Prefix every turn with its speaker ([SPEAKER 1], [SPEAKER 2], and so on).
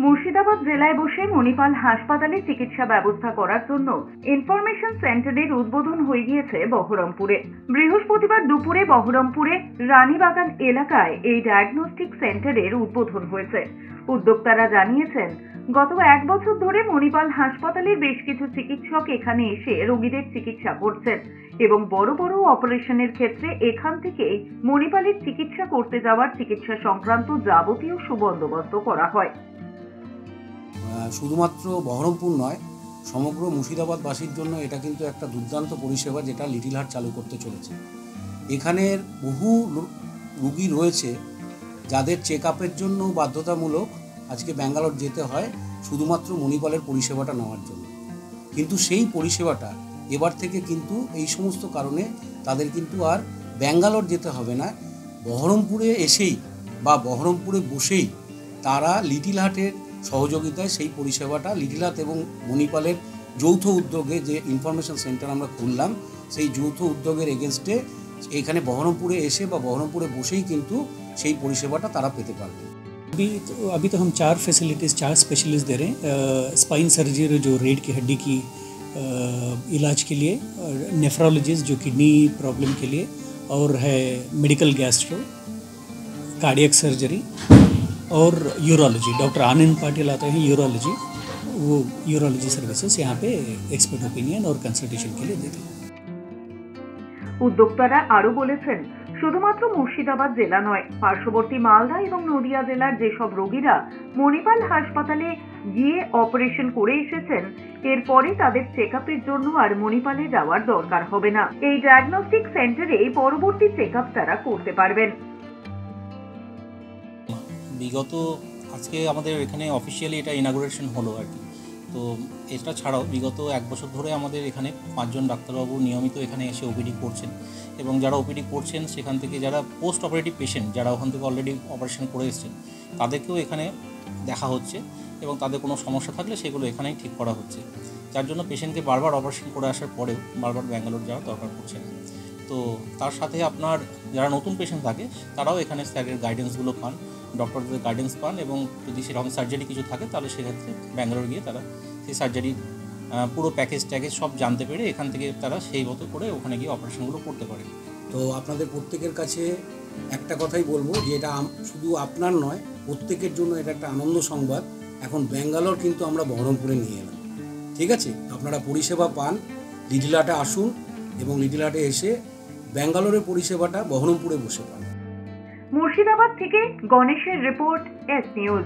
[SPEAKER 1] মুর্শিদাবাদ জেলায় বসে মণিপাল হাসপাতালে চিকিৎসা ব্যবস্থা করার জন্য ইনফরমেশন সেন্টারের উদ্বোধন হয়ে গিয়েছে বহরমপুরে। বৃহস্পতিবার দুপুরে বহরমপুরে রানীবাগান এলাকায় এই ডায়াগনস্টিক সেন্টারের উদ্বোধন হয়েছে। উদ্যোক্তারা জানিয়েছেন, গত 1 বছর ধরে মণিপাল হাসপাতালের বেশ কিছু চিকিৎসক এখানে এসে রোগীদের চিকিৎসা করছেন এবং বড় বড় অপারেশনের ক্ষেত্রে এখান থেকে মণিপালের চিকিৎসা করতে যাওয়ার চিকিৎসা সংক্রান্ত যাবতীয় সুবন্দোবস্ত করা হয়।
[SPEAKER 2] শুধুমাত্র বহরমপুর নয়, সমগ্র মুর্শিদাবাদবাসীর জন্য এটা কিন্তু একটা দুর্দান্ত পরিষেবা যেটা লিটল হার্ট চালু করতে চলেছে। এখানের বহু রোগী রয়েছে যাদের চেক আপের জন্য বাধ্যতামূলক আজকে ব্যাঙ্গালোর যেতে হয় শুধুমাত্র মণিপালের পরিষেবাটা নেওয়ার জন্য। কিন্তু সেই পরিষেবাটা এবার থেকে কিন্তু এই সমস্ত কারণে তাদের কিন্তু আর ব্যাঙ্গালোর যেতে হবে না, বহরমপুরে এসেই বা বহরমপুরে বসেই তারা লিটল হার্টের সহযোগিতায় সেই পরিষেবাটা লিটল হার্ট এবং মণিপালের যৌথ উদ্যোগে যে ইনফরমেশন সেন্টার আমরা খুললাম, সেই যৌথ উদ্যোগের এগেনস্টে এখানে বহরমপুরে এসে বা বহরমপুরে বসেই কিন্তু সেই পরিষেবাটা তারা পেতে পারবে।
[SPEAKER 3] अभी तो हम 4 फैसिलिटीज़ 4 स्पेशलिस्ट दे रहे हैं। स्पाइन सर्जरी जो रीढ़ की हड्डी की इलाज के लिए, नेफ्रोलॉजिस्ट जो किडनी प्रॉब्लम के लिए, और है मेडिकल गैस्ट्रो, कार्डियक सर्जरी और यूरोलॉजी। डॉक्टर आनंद पाटिल आते हैं यूरोलॉजी, वो यूरोलॉजी सर्विसेज यहाँ पे एक्सपर्ट ओपिनियन और कंसल्टेशन के लिए देते हैं।
[SPEAKER 1] উদ্যোক্তারা আরো বলেছেন, শুধুমাত্র মুর্শিদাবাদ জেলা নয়, পার্শ্ববর্তী মালদা এবং নদিয়া জেলার যেসব রোগীরা মণিপাল হাসপাতালে গিয়ে অপারেশন করে এসেছেন, এরপরে তাদের চেক আপের জন্য আর মণিপালে যাওয়ার দরকার হবে না। এই ডায়াগনস্টিক সেন্টারে পরবর্তী চেক আপ তারা করতে পারবেন।
[SPEAKER 4] বিগত আজকে আমাদের এখানে অফিসিয়ালি এটা ইনাগুরেশন হলো আর কি। তো এটা ছাড়াও বিগত 1 বছর ধরে আমাদের এখানে 5 জন ডাক্তারবাবু নিয়মিত এখানে এসে ওপিডি করছেন, এবং যারা ওপিডি করছেন সেখান থেকে যারা পোস্ট অপারেটিভ পেশেন্ট, যারা ওখান থেকে অলরেডি অপারেশন করে এসেছেন, তাদেরকেও এখানে দেখা হচ্ছে এবং তাদের কোনো সমস্যা থাকলে সেগুলো এখানেই ঠিক করা হচ্ছে। যার জন্য পেশেন্টকে বারবার অপারেশন করে আসার পরেও বারবার ব্যাঙ্গালোর যাওয়ার দরকার পড়ছে না। তো তার সাথে আপনার যারা নতুন পেশেন্ট থাকে তারাও এখানে স্যারের গাইডেন্সগুলো পান, ডক্টরদের গাইডেন্স পান, এবং যদি সেরকম সার্জারি কিছু থাকে তাহলে সেক্ষেত্রে ব্যাঙ্গালোর গিয়ে তারা সেই সার্জারির পুরো প্যাকেজ সব জানতে পেরে এখান থেকে তারা সেই মতো করে ওখানে গিয়ে অপারেশনগুলো করতে পারে।
[SPEAKER 2] তো আপনাদের প্রত্যেকের কাছে একটা কথাই বলবো যে এটা শুধু আপনার নয়, প্রত্যেকের জন্য এটা একটা আনন্দ সংবাদ। এখন ব্যাঙ্গালোর কিন্তু আমরা বহরমপুরে নিয়ে এলাম, ঠিক আছে? আপনারা পরিষেবা পান, লিটল হার্টে আসুন এবং লিটল হার্টে এসে ব্যাঙ্গালোরের পরিষেবাটা বহরমপুরে বসে পান।
[SPEAKER 1] মুর্শিদাবাদ থেকে গণেশের রিপোর্ট, এস নিউজ।